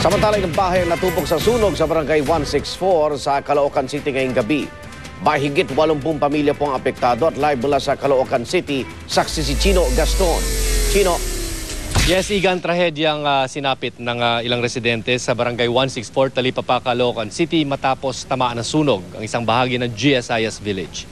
Samantalang ng bahay ang natupok sa sunog sa barangay 164 sa Caloocan City ngayong gabi. Mahigit 80 pamilya po ang apektado at live mula sa Caloocan City, saksi si Chino Gaston. Chino. Yes, Igan, trahedyang sinapit ng ilang residente sa barangay 164 Talipapa, Caloocan City matapos tamaan ng sunog ang isang bahagi ng GSIS Village.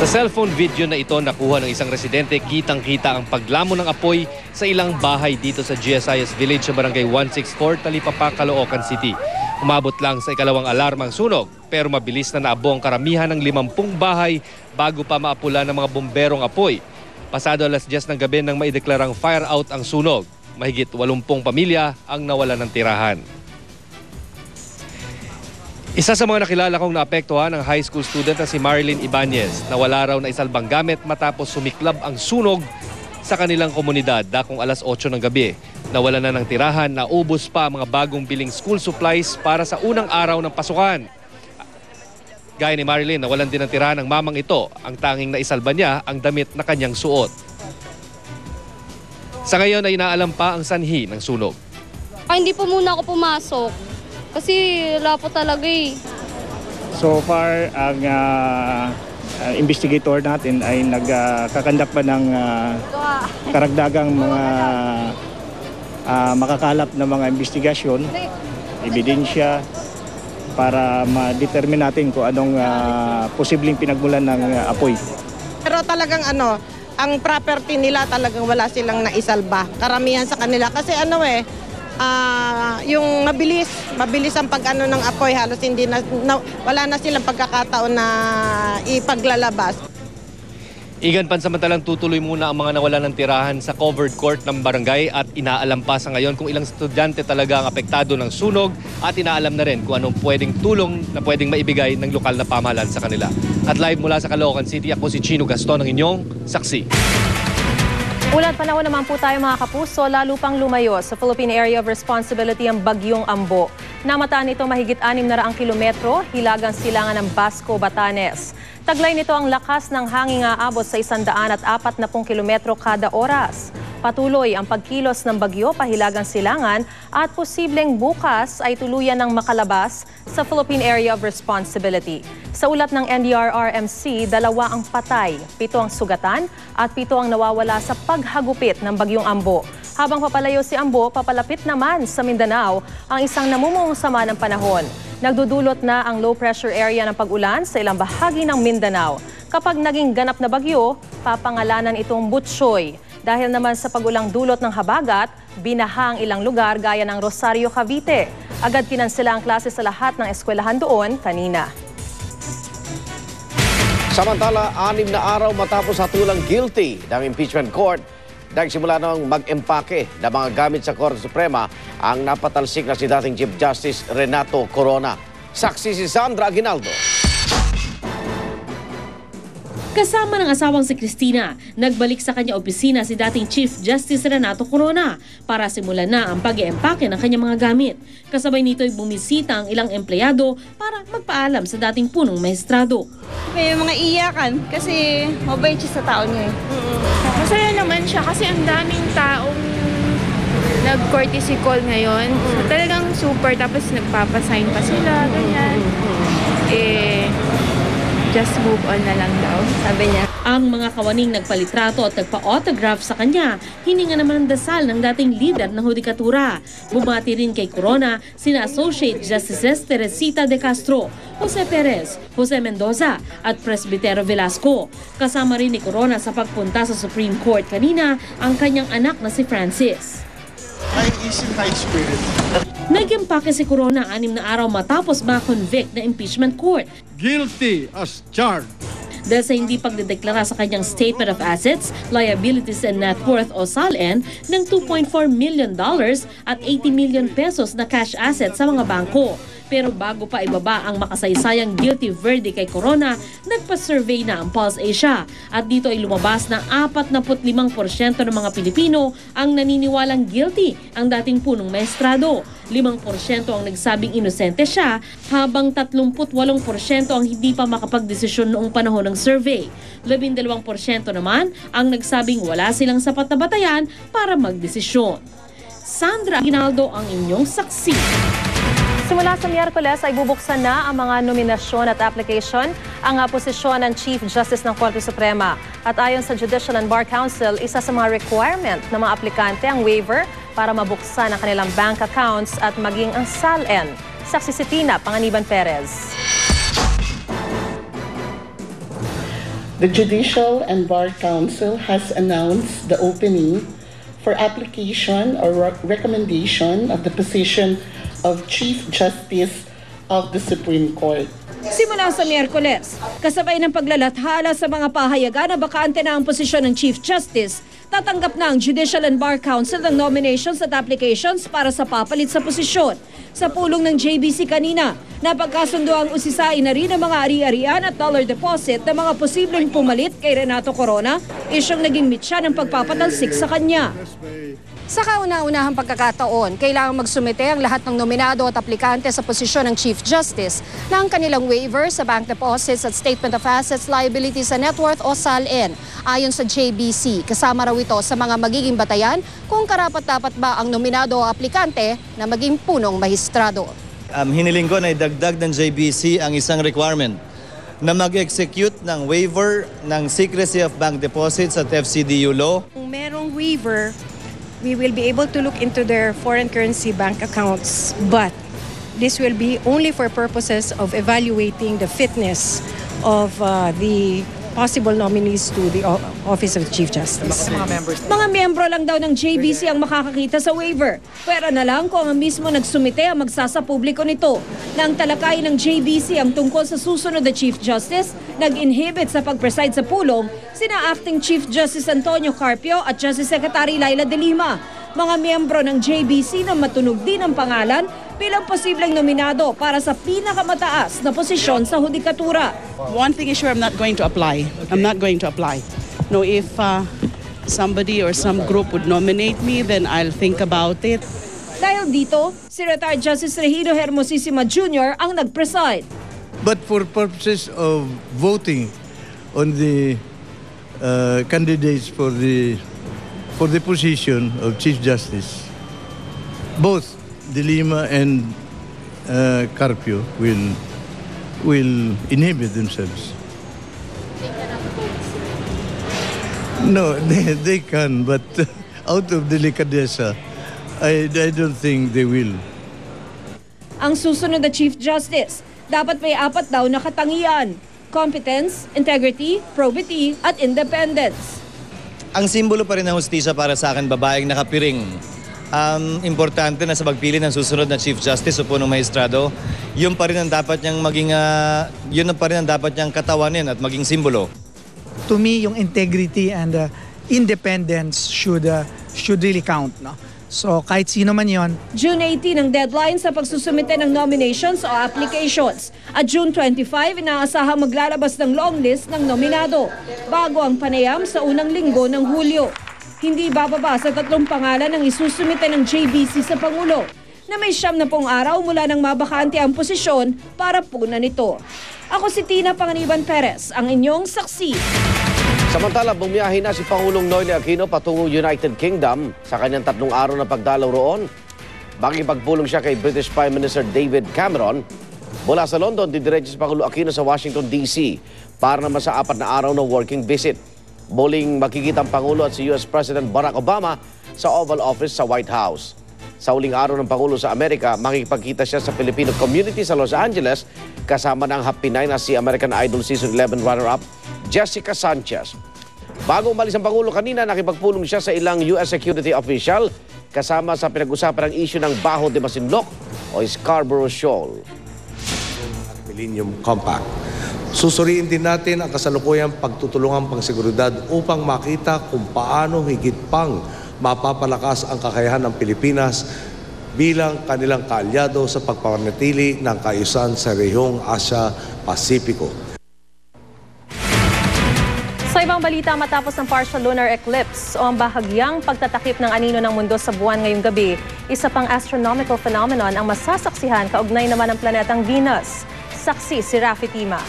Sa cellphone video na ito nakuha ng isang residente, kitang-kita ang paglamon ng apoy sa ilang bahay dito sa GSIS Village sa barangay 164 Talipapa, Caloocan City. Umabot lang sa ikalawang alarmang sunog pero mabilis na naabo ang karamihan ng 50 bahay bago pa maapula ng mga bomberong apoy. Pasado alas 10 ng gabi nang maideklarang fire out ang sunog. Mahigit 80 pamilya ang nawalan ng tirahan. Isa sa mga nakilala kong naapektuhan ang high school student na si Marilyn Ibanez. Nawala raw na isalbang gamit matapos sumiklab ang sunog sa kanilang komunidad dakong alas 8 ng gabi. Nawala na ng tirahan, naubos pa ang mga bagong biling school supplies para sa unang araw ng pasukan. Gaya ni Marilyn, nawalan din ng tirahan ng mamang ito. Ang tanging naisalba niya ang damit na kanyang suot. Sa ngayon ay inaalam pa ang sanhi ng sunog. Hindi po muna ako pumasok kasi wala po talaga eh. So far, ang investigator natin ay nagkakandak pa ng karagdagang mga makakalap na mga investigasyon, ebidensya, para ma-determine natin kung anong posibleng pinagmulan ng apoy. Pero talagang ang property nila talagang wala silang naisalba. Karamihan sa kanila kasi yung mabilis ang pag-ano ng apoy, halos hindi wala na silang pagkakataon na ipaglalabas. Igan, pansamantalang tutuloy muna ang mga nawalan ng tirahan sa covered court ng barangay at inaalam pa sa ngayon kung ilang estudyante talaga ang apektado ng sunog at inaalam na rin kung anong pwedeng tulong na pwedeng maibigay ng lokal na pamahalaan sa kanila. At live mula sa Caloocan City, ako si Chino Gaston, ang inyong saksi. Ulat panahon naman po tayo mga kapuso, lalo pang lumayo sa Philippine Area of Responsibility ang Bagyong Ambo. Namataan nito mahigit 600 kilometro, hilagang silangan ng Basco, Batanes. Taglay nito ang lakas ng hangin aabot sa 140 kilometro kada oras. Patuloy ang pagkilos ng bagyo pahilagang silangan at posibleng bukas ay tuluyan ng makalabas sa Philippine Area of Responsibility. Sa ulat ng NDRRMC, 2 ang patay, 7 ang sugatan at 7 ang nawawala sa paghagupit ng Bagyong Ambo. Habang papalayo si Ambo, papalapit naman sa Mindanao ang isang namumong sama ng panahon. Nagdudulot na ang low pressure area ng pag-ulan sa ilang bahagi ng Mindanao. Kapag naging ganap na bagyo, papangalanan itong Butchoy. Dahil naman sa pagulang dulot ng habagat, binaha ang ilang lugar gaya ng Rosario, Cavite. Agad kinansela ang klase sa lahat ng eskwelahan doon kanina. Samantala, 6 na araw matapos hatulang guilty ng impeachment court, nagsimula nang mag-empake ng mga gamit sa Korte Suprema ang napatalsik na si dating Chief Justice Renato Corona. Saksi si Sandra Aguinaldo. Kasama ng asawang si Cristina, nagbalik sa kanya opisina si dating Chief Justice Renato Corona para simulan na ang pag-eempake ng kanyang mga gamit. Kasabay nito ay bumisita ang ilang empleyado para magpaalam sa dating punong maestrado. May mga iyakan kasi mabait siya sa tao niya. Masaya naman siya kasi ang daming taong nag-courtesy call ngayon. So, talagang super, tapos nagpapasign pa sila, ganyan. Just move on na lang daw, sabi niya. Ang mga kawaning nagpalitrato at nagpa-autograph sa kanya, hininga naman ang dasal ng dating leader ng hudikatura. Bumati rin kay Corona sina Associate Justices Teresita de Castro, Jose Perez, Jose Mendoza at Presbitero Velasco. Kasama rin ni Corona sa pagpunta sa Supreme Court kanina ang kanyang anak na si Francis. High isip, high spirit. Nag-empake si Corona 6 na araw matapos ma-convict na impeachment court. Guilty as charged. Dahil sa hindi pagdedeklara sa kanyang Statement of Assets, Liabilities and Net Worth o SALN ng $2.4 million at 80 million pesos na cash assets sa mga bangko. Pero bago pa ibaba ang makasaysayang guilty verdict kay Corona, nagpa-survey na ang Pulse Asia. At dito ay lumabas na 45% ng mga Pilipino ang naniniwalang guilty ang dating punong maestrado. 5% ang nagsabing inosente siya, habang 38% ang hindi pa makapagdesisyon noong panahon ng survey. 12% naman ang nagsabing wala silang sapat na batayan para magdesisyon. Sandra Ginaldo ang inyong saksi. Simula sa Miyerkules ay bubuksan na ang mga nominasyon at application ang posisyon ng Chief Justice ng Korte Suprema. At ayon sa Judicial and Bar Council, isa sa mga requirement ng mga aplikante ang waiver para mabuksan ang kanilang bank accounts at maging ang SALN. Saksi si Tina Panganiban Perez. The Judicial and Bar Council has announced the opening for application or recommendation of the position of Chief Justice of the Supreme Court. Simula sa Miyerkules, kasabay ng paglalathala sa mga pahayagan na bakante na ang posisyon ng Chief Justice, tatanggap na ang Judicial and Bar Council ng nominations at applications para sa papalit sa posisyon. Sa pulong ng JBC kanina, napagkasundo ang usisain na rin ang mga ari-arian at dollar deposit na mga posibleng pumalit kay Renato Corona, isyong naging mitya ng pagpapatalsik sa kanya. Sa kauna-unahang pagkakataon, kailangang magsumite ang lahat ng nominado at aplikante sa posisyon ng Chief Justice ng kanilang waiver sa bank deposits at Statement of Assets, Liabilities and Net Worth o SALN. Ayon sa JBC, kasama raw ito sa mga magiging batayan kung karapat-dapat ba ang nominado o aplikante na maging punong mahistrado. Hiniling ko na idagdag ng JBC ang isang requirement na mag-execute ng waiver ng secrecy of bank deposits at FCDU law. Kung merong waiver, we will be able to look into their foreign currency bank accounts, but this will be only for purposes of evaluating the fitness of the possible nominees to the Office of Chief Justice. Mga miyembro lang daw ng JBC ang makakakita sa waiver. Pwera na lang kung ang mismo nagsumite ang magsasapubliko nito. Nang talakay ng JBC ang tungkol sa susunod na Chief Justice, nag-inhibit sa pag-preside sa pulong sina Acting Chief Justice Antonio Carpio at Justice Secretary Laila De Lima. Mga miyembro ng JBC na matunog din ang pangalan bilang posibleng nominado para sa pinakamataas na posisyon sa hudikatura. One thing is sure, I'm not going to apply. I'm not going to apply. No, if somebody or some group would nominate me, then I'll think about it. Dahil dito, si Retired Justice Regino Hermosissima Jr. ang nag-preside. But for purposes of voting on the candidates for the position of Chief Justice, both De Lima and Carpio will inhibit themselves. No, they can, but out of delicadeza, I don't think they will. Ang susunod na Chief Justice, dapat may 4 daw na katangian: competence, integrity, probity, at independence. Ang simbolo pa rin ng hustisya para sa akin, babaeng nakapiring. Importante na sa pagpili ng susunod na Chief Justice o punong maestrado, yun pa rin ang dapat niyang maging, yun pa rin ang dapat niyang katawanin at maging simbolo. To me, yung integrity and independence should really count, no? So kahit sino man yon. June 18 ang deadline sa pagsusumite ng nominations o applications. At June 25, inaasahang maglalabas ng long list ng nominado bago ang panayam sa unang linggo ng Hulyo. Hindi bababa sa 3 pangalan ang isusumite ng JBC sa Pangulo na may 70 araw mula nang mabakante ang posisyon para punan nito. Ako si Tina Panganiban Perez, ang inyong saksi. Samantala, bumiyahe na si Pangulong Noynoy Aquino patungong United Kingdom sa kanyang 3 araw na pagdalaw roon. Makikipagpulong siya kay British Prime Minister David Cameron. Mula sa London, didiretso si Pangulo Aquino sa Washington, D.C. para naman sa 4 na araw na working visit. Muling makikita ang Pangulo at si US President Barack Obama sa Oval Office sa White House. Sa uling araw ng Pangulo sa Amerika, makikipagkita siya sa Filipino community sa Los Angeles kasama ng hapinay na si American Idol Season 11 runner-up Jessica Sanchez. Bago umalis ang Pangulo kanina, nakipagpulong siya sa ilang US security official kasama sa pinag-usapan ng issue ng Baho de Masinloc o Scarborough Shoal. Millennium Compact. Susuriin din natin ang kasalukuyang pagtutulungang pangseguridad upang makita kung paano higit pang mapapalakas ang kakayahan ng Pilipinas bilang kanilang kaalyado sa pagpapanatili ng kaayusan sa rehiyong Asia-Pasipiko. Sa ibang balita, matapos ng partial lunar eclipse o ang bahagyang pagtatakip ng anino ng mundo sa buwan ngayong gabi, isa pang astronomical phenomenon ang masasaksihan kaugnay naman ng planetang Venus. Saksi si Rafi Tima.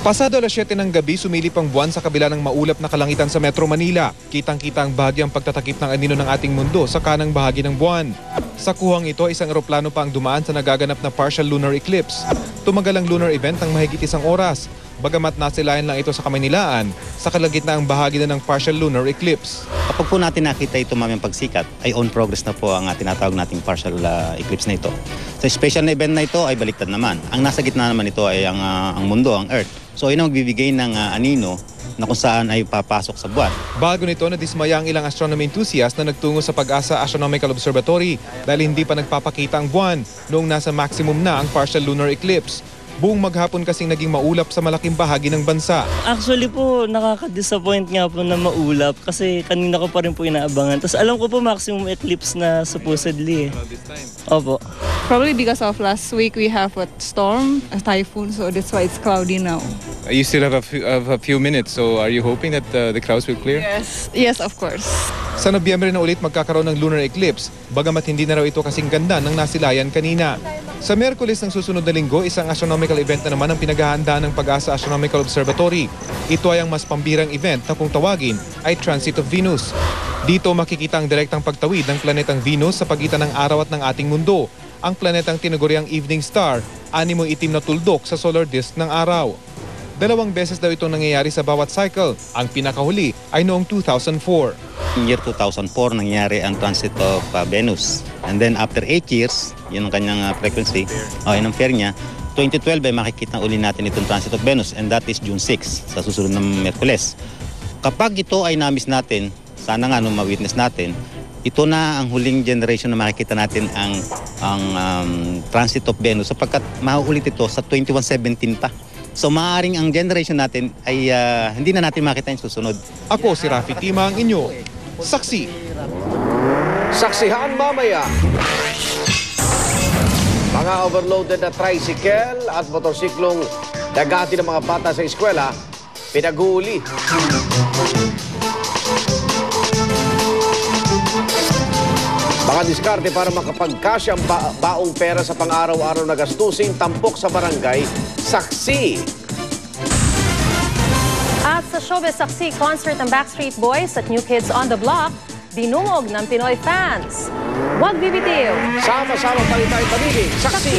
Pasado alas 7 ng gabi, sumilip ang buwan sa kabila ng maulap na kalangitan sa Metro Manila. Kitang-kita ang bahagyang pagtatakip ng anino ng ating mundo sa kanang bahagi ng buwan. Sa kuhang ito, isang eroplano pa ang dumaan sa nagaganap na partial lunar eclipse. Tumagal ang lunar event ng mahigit 1 oras. Bagamat nasilayan lang ito sa Kamaynilaan, sa kalagitnaang bahagi na ng partial lunar eclipse. Kapag po natin nakita ito mamayang pagsikat, ay on progress na po ang tinatawag nating partial eclipse na ito. Sa special na event na ito ay baliktad naman. Ang nasa gitna naman ito ay ang mundo, ang Earth. So yun ang magbibigay ng anino na kung saan ay papasok sa buwan. Bago nito, nadismaya ang ilang astronomy enthusiast na nagtungo sa Pag-asa Astronomical Observatory dahil hindi pa nagpapakita ang buwan noong nasa maximum na ang partial lunar eclipse. Buong maghapon kasing naging maulap sa malaking bahagi ng bansa. Actually po, nakaka-disappoint nga po na maulap kasi kanina ko pa rin po inaabangan. Tapos alam ko po maximum eclipse na supposedly. Opo. Probably because of last week we have a storm, a typhoon, so that's why it's cloudy now. You still have a few minutes, so are you hoping that the clouds will clear? Yes, of course. Sa Nobyembre na ulit magkakaroon ng lunar eclipse, bagamat hindi na raw ito kasing ganda ng nasilayan kanina. Sa Miyerkules ng susunod na linggo, isang astronomical event na naman ang pinaghahandaan ng Pag-asa Astronomical Observatory. Ito ay ang mas pambirang event na kung tawagin ay Transit of Venus. Dito makikita ang direktang pagtawid ng planetang Venus sa pagitan ng araw at ng ating mundo. Ang planetang tinaguriang evening star, animo itim na tuldok sa solar disk ng araw. 2 beses daw itong nangyayari sa bawat cycle. Ang pinakahuli ay noong 2004. In year 2004, nangyari ang transit of Venus. And then after 8 years, yun ang kanyang frequency, yun ang fair niya, 2012 ay makikita uli natin itong transit of Venus, and that is June 6 sa susunod ng Miyerkules. Kapag ito ay na-miss natin, sana nga ma-witness natin, ito na ang huling generation na makikita natin ang transit of Venus sapagkat mauulit ito sa 2117 pa. So maaaring ang generation natin ay hindi na natin makita yung susunod. Ako si Rafi Tima, ang inyo saksi. Saksihan mamaya. Mga overloaded na tricycle at motorsiklong dagati ng mga bata sa eskwela, pinag-uuli. Mga diskarte para makapagkasya ang baong pera sa pang-araw-araw na gastusin, tampok sa barangay, saksi. At sa Showbiz Saksi concert ng Backstreet Boys at New Kids on the Block, dinungog ng Pinoy fans. Huwag bibitiw. Sama-sama tayo tayo, saksi.